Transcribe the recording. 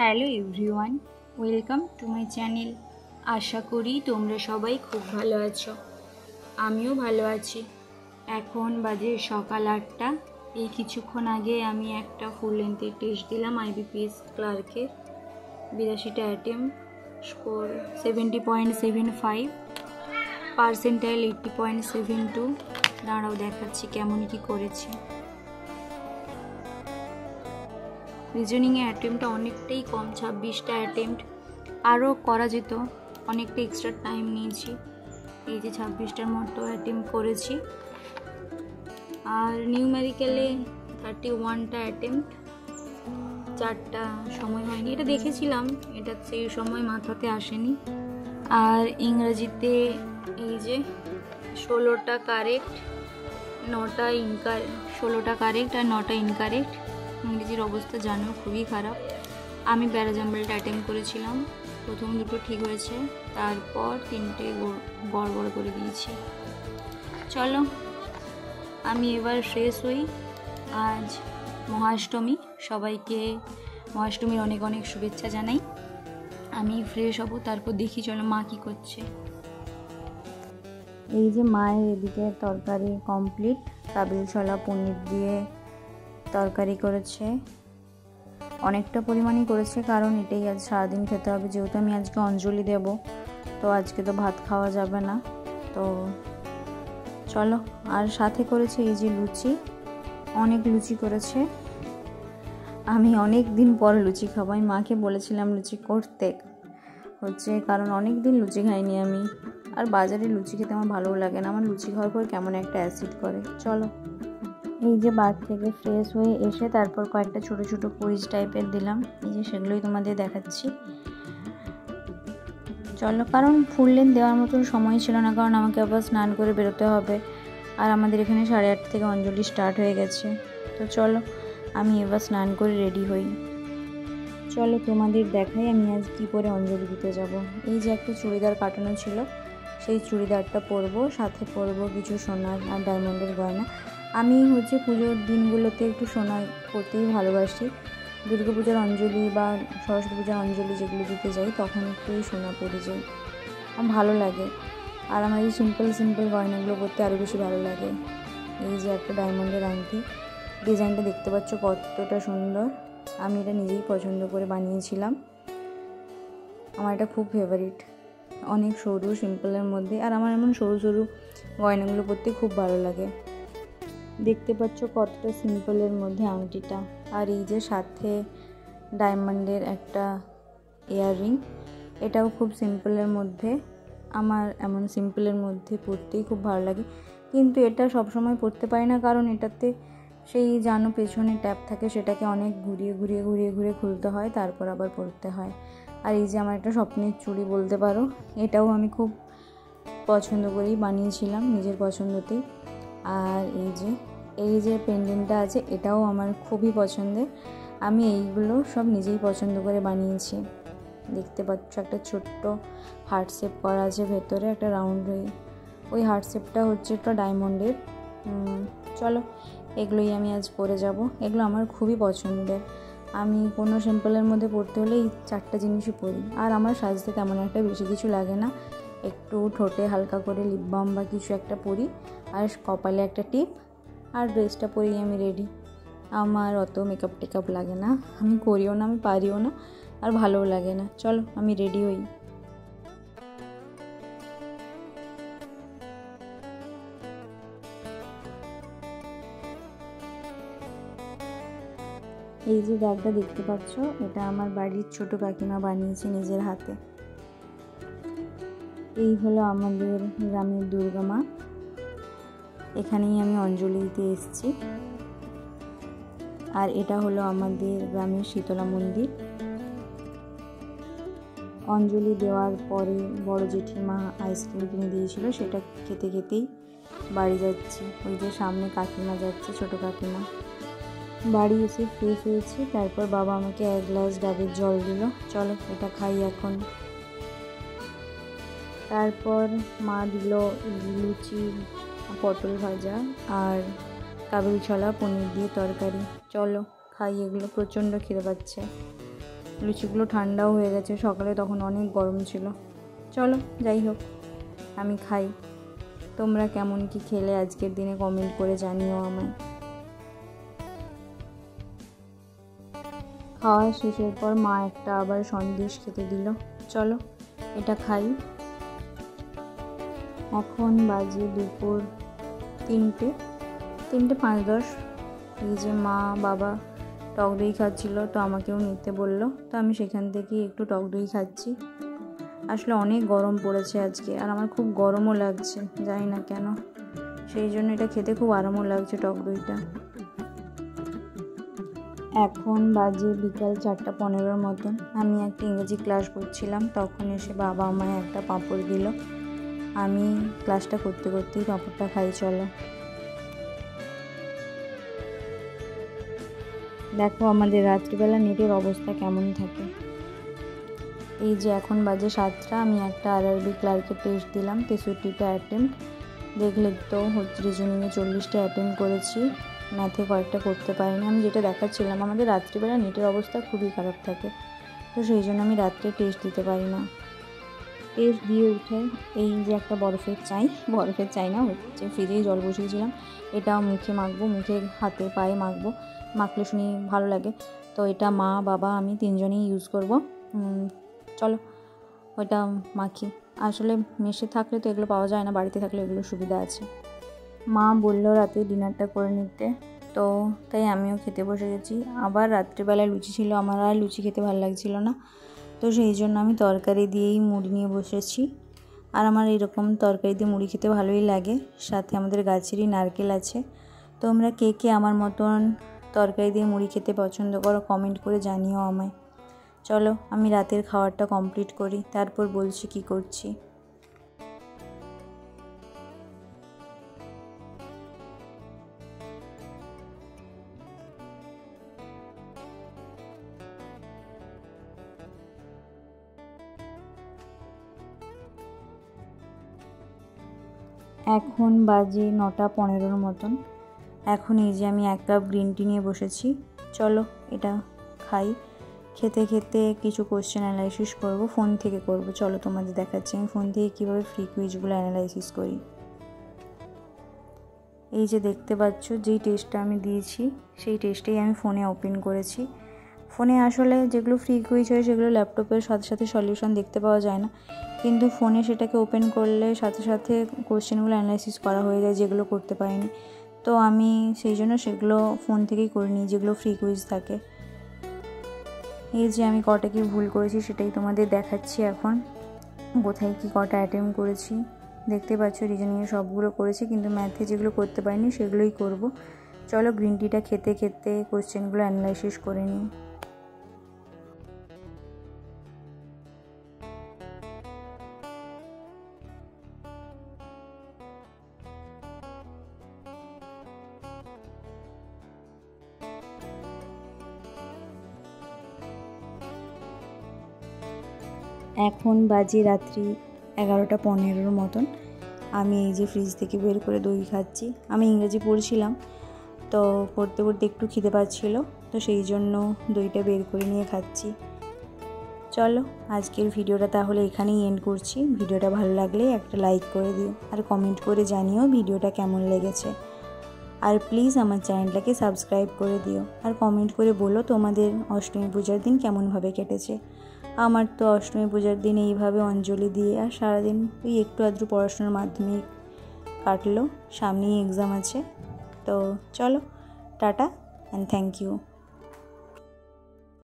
Hello everyone, welcome to my channel. আশা করি তোমরা সবাই খুব ভালো আছো। আমিও ভালো আছি। এখন বাজে সকাল 8টা। এই কিছুক্ষণ আগে আমি একটা ফুল লেন্থের টেস্ট দিলাম IBPS ক্লার্কের। 82টা অ্যাটেম্প, স্কোর 70.75, পার্সেন্টাইল 80.72। দাঁড়াও দেখাচ্ছি কেমন কি করেছি। রিজনিংয়ে অ্যাটেম্পটা অনেকটাই কম, 26টা অ্যাটেম্প্ট। আরও করা যেত, অনেকটা এক্সট্রা টাইম নিয়েছি। এই যে 26টার মতো অ্যাটেম্প্ট করেছি। আর নিউমেরিক্যালে 31টা অ্যাটেম্প্ট, 4টা সময় হয়নি। এটা দেখেছিলাম, এটা সেই সময় মাথাতে আসেনি। আর ইংরেজিতে এই যে 16টা কারেক্ট, 16টা কারেক্ট আর 9টা ইনকারেক্ট। ইংরেজির অবস্থা জানো খুবই খারাপ। আমি প্যারাজাম্বলটা অ্যাটেম্প করেছিলাম, প্রথম দুটো ঠিক হয়েছে, তারপর 3টে গড়বড় করে দিয়েছি। চলো আমি এবার ফ্রেশ হই। আজ মহাষ্টমী, সবাইকে মহাষ্টমীর অনেক অনেক শুভেচ্ছা জানাই। আমি ফ্রেশ হব, তারপর দেখি চলো মা কী করছে। এই যে মায়ের এদিকে তরকারি কমপ্লিট, কাবিল ছোলা পনির দিয়ে তরকারি করেছে। অনেকটা পরিমাণই করেছে, কারণ এটাই আজ সারাদিন খেতে হবে। যেহেতু আমি আজকে অঞ্জলি দেব, তো আজকে তো ভাত খাওয়া যাবে না। তো চলো, আর সাথে করেছে এই যে লুচি, অনেক লুচি করেছে। আমি অনেক দিন পর লুচি খাবো। আমি মাকে বলেছিলাম লুচি করতে, কারণ অনেক দিন লুচি খাইনি আমি। আর বাজারে লুচি খেতে আমার ভালোও লাগে না, আমার লুচি খাওয়ার পর কেমন একটা অ্যাসিড করে। চলো, এই যে বাদ থেকে ফ্রেশ হয়ে এসে তারপর কয়েকটা ছোট ছোট কুইজ টাইপের দিলাম। এই যে সেগুলোই তোমাদের দেখাচ্ছি। চলো, কারণ ফুল লেন্থ দেওয়ার মতন সময় ছিল না, কারণ আমাকে আবার স্নান করে বেরোতে হবে। আর আমাদের এখানে 8:30 থেকে অঞ্জলি স্টার্ট হয়ে গেছে। তো চলো আমি এবার স্নান করে রেডি হই। চলো তোমাদের দেখাই আমি আজ কী করে অঞ্জলি দিতে যাব। এই যে একটা চুড়িদার কাটানো ছিল, সেই চুড়িদারটা পরবো, সাথে পরবো কিছু সোনার আর ডায়মন্ডের গয়না। আমি পুজোর দিনগুলোতে একটু সোনা পরতেই ভালোবাসি। দুর্গা পূজার অঞ্জলি বা সরস্বতী পূজার অঞ্জলি যেগুলো দিতে যাই, তখন একটু সোনা পরে যাই, আমার ভালো লাগে। আর আমার এই সিম্পল গয়নাগুলো পরতে আরও বেশি ভালো লাগে। এই যে একটা ডায়মন্ডের আংটি, ডিজাইনটা দেখতে পাচ্ছ কতটা সুন্দর। আমি এটা নিজেই পছন্দ করে বানিয়েছিলাম, আমার এটা খুব ফেভারিট। অনেক সরু সিম্পলের মধ্যে, আর আমার এমন সরু সরু গয়নাগুলো পরতে খুব ভালো লাগে। দেখতে পাচ্ছ কতটা সিম্পলের মধ্যে আংটিটা। আর এই যে সাথে ডায়মন্ডের একটা ইয়াররিং, এটাও খুব সিম্পলের মধ্যে। আমার এমন সিম্পলের মধ্যে পরতেই খুব ভালো লাগে, কিন্তু এটা সবসময় পরতে পারি না, কারণ এটাতে সেই জানো পেছনে ট্যাপ থাকে, সেটাকে অনেক ঘুরিয়ে খুলতে হয়, তারপর আবার পরতে হয়। আর এই যে আমার একটা স্বপ্নের চুড়ি বলতে পারো, এটাও আমি খুব পছন্দ করেই বানিয়েছিলাম, নিজের পছন্দতেই। আর এই যে পেন্ডেন্টটা আছে, এটাও আমার খুবই পছন্দের। আমি এইগুলো সব নিজেই পছন্দ করে বানিয়েছি। দেখতে পাচ্ছ একটা ছোট্ট হার্ট শেপ করা আছে ভেতরে, একটা রাউন্ড হয়ে। ওই হার্ট শেপটা একটা ডায়মন্ডের। চলো, এগুলোই আমি আজ পরে যাব। এগুলো আমার খুবই পছন্দের। আমি কোনো সিম্পলের মধ্যে পরতে হলে এই 4টা জিনিসই পরি। আর আমার সাজতে তেমন একটা বেশি কিছু লাগে না, একটু ঠোঁটে হালকা করে লিপ বাম বা কিছু একটা পরি, আর কপালে একটা টিপ, আর ড্রেসটা পরেই আমি রেডি। আমার অত মেকআপ টেকআপ লাগে না, আমি করিও না, আমি পারিও না, আর ভালোও লাগে না। চলো আমি রেডি হই। এই যে ব্যাগটা দেখতে পাচ্ছ, এটা আমার বাড়ির ছোট কাকিমা বানিয়েছে নিজের হাতে। এই হলো আমাদের গ্রামের দুর্গা মা, এখানেই আমি অঞ্জলি দিতে এসেছি। আর এটা হলো আমাদের গ্রামের শীতলা মন্দির। অঞ্জলি দেওয়ার পরে বড় জেঠিমা আইসক্রিম কিনে দিয়েছিল, সেটা খেতে খেতেই বাড়ি যাচ্ছি। ওই যে সামনে কাকিমা যাচ্ছে, ছোট কাকিমা। বাড়ি এসে ফ্রেশ হয়েছি, তারপর বাবা আমাকে 1 গ্লাস ডাবের জল দিল। চলো এটা খাই এখন। তারপর মা দিল লুচি, পটল ভাজা আর কাবিল ছোলা পনির দিয়ে তরকারি। চলো খাই এগুলো, প্রচণ্ড খিদে পাচ্ছে। লুচিগুলো ঠান্ডাও হয়ে গেছে, সকালে তখন অনেক গরম ছিল। চলো যাই হোক, আমি খাই। তোমরা কেমন কি খেলে আজকের দিনে কমেন্ট করে জানিও আমায়। খাওয়া শেষের পর মা একটা আবার সন্দেশ খেতে দিল। চলো এটা খাই। এখন বাজে দুপুর 3:05। এই যে মা বাবা টক দই খাচ্ছিল, তো আমাকেও নিতে বললো, তো আমি সেখান থেকেই একটু টক দই খাচ্ছি। আসলে অনেক গরম পড়েছে আজকে, আর আমার খুব গরমও লাগছে, জানি না কেন, সেই জন্য এটা খেতে খুব আরামও লাগছে টক দইটা। এখন বাজে বিকাল 4:15 মতন। আমি একটা ইংরেজি ক্লাস করছিলাম, তখন এসে বাবা আমায় একটা পাঁপড় দিল। আমি ক্লাসটা করতে করতেই পাঁপড়টা খাই। চলো দেখো আমাদের রাত্রিবেলা নেটের অবস্থা কেমন থাকে। এই যে এখন বাজে 7টা, আমি একটা আরআরবি ক্লার্কের টেস্ট দিলাম, 63টা অ্যাটেম্প্ট। দেখলে তো রিজনিংয়ে 40টা অ্যাটেম্প্ট করেছি, ম্যাথে কয়েকটা করতে পারিনি। আমি যেটা দেখাচ্ছিলাম, আমাদের রাত্রিবেলা নেটের অবস্থা খুবই খারাপ থাকে, তো সেই জন্য আমি রাত্রে টেস্ট দিতে পারি না। টেস্ট দিয়ে উঠে এই যে একটা বরফের চাই না, হচ্ছে ফ্রিজেই জল বসিয়েছিলাম, এটা মুখে মাখবো, মুখে হাতে পায়ে মাখবো, মাখলে শুনি ভালো লাগে। তো এটা মা বাবা আমি 3জনেই ইউজ করব। চলো ওইটা মাখি। আসলে মেসে থাকলে তো এগুলো পাওয়া যায় না, বাড়িতে থাকলে এগুলো সুবিধা আছে। মা বললো রাতে ডিনারটা করে নিতে, তো তাই আমিও খেতে বসে গেছি। আবার রাত্রিবেলায় লুচি ছিল, আমার আর লুচি খেতে ভালো লাগছিল না, তো সেই জন্য আমি তরকারি দিয়েই মুড়ি নিয়ে বসেছি। আর আমার এরকম তরকারি দিয়ে মুড়ি খেতে ভালোই লাগে, সাথে আমাদের গাছেরই নারকেল আছে। তোমরা কে কে আমার মতন তরকারি দিয়ে মুড়ি খেতে পছন্দ করো কমেন্ট করে জানিও আমায়। চলো আমি রাতের খাবারটা কমপ্লিট করি, তারপর বলছি কি করছি। এখন বাজে 9:15 মতন। এখন এই যে আমি 1 কাপ গ্রিন টি নিয়ে বসেছি। চলো এটা খাই। খেতে খেতে কিছু কোশ্চেন অ্যানালাইসিস করব, ফোন থেকে করব। চলো তোমাদের দেখাচ্ছি আমি ফোন থেকে কীভাবে ফ্রি কুইজগুলো অ্যানালাইসিস করি। এই যে দেখতে পাচ্ছ, যেই টেস্টটা আমি দিয়েছি সেই টেস্টেই আমি ফোনে ওপেন করেছি। ফোনে আসলে যেগুলো ফ্রি কুইজ হয় সেগুলো ল্যাপটপের সাথে সাথে সলিউশন দেখতে পাওয়া যায় না, কিন্তু ফোনে সেটাকে ওপেন করলে সাথে সাথে কোশ্চেনগুলো অ্যানালাইসিস করা হয়ে যায়, যেগুলো করতে পারিনি। তো আমি সেই জন্য সেগুলো ফোন থেকেই করে নিই, যেগুলো ফ্রি কুইজ থাকে। এই যে আমি কটা কি ভুল করেছি সেটাই তোমাদের দেখাচ্ছি এখন, কোথায় কি কটা অ্যাটেম্প্ট করেছি। দেখতে পাচ্ছ রিজনিংয়ে সবগুলো করেছি, কিন্তু ম্যাথে যেগুলো করতে পারিনি সেগুলোই করব। চলো গ্রিন টিটা খেতে খেতে কোশ্চেনগুলো অ্যানালাইসিস করে নিই। এখন বাজে রাত্রি 11:15 মতন। আমি এই যে ফ্রিজ থেকে বের করে দই খাচ্ছি। আমি ইংরেজি পড়ছিলাম, তো পড়তে পড়তে একটু খিদে পাচ্ছিল, তো সেই জন্য দইটা বের করে নিয়ে খাচ্ছি। চলো আজকের ভিডিওটা তাহলে এখানেই এন্ড করছি। ভিডিওটা ভালো লাগলে একটা লাইক করে দিও, আর কমেন্ট করে জানিও ভিডিওটা কেমন লেগেছে। আর প্লিজ আমার চ্যানেলটাকে সাবস্ক্রাইব করে দিও, আর কমেন্ট করে বলো তোমাদের অষ্টমী পূজার দিন কেমনভাবে কেটেছে। আমার তো অষ্টমী পূজার দিন এইভাবে অঞ্জলি দিয়ে আর সারাদিন ওই একটু আধটু পড়াশোনার মাধ্যমে কাটলো। সামনেই এক্সাম আছে। তো চলো টাটা অ্যান্ড থ্যাংক ইউ।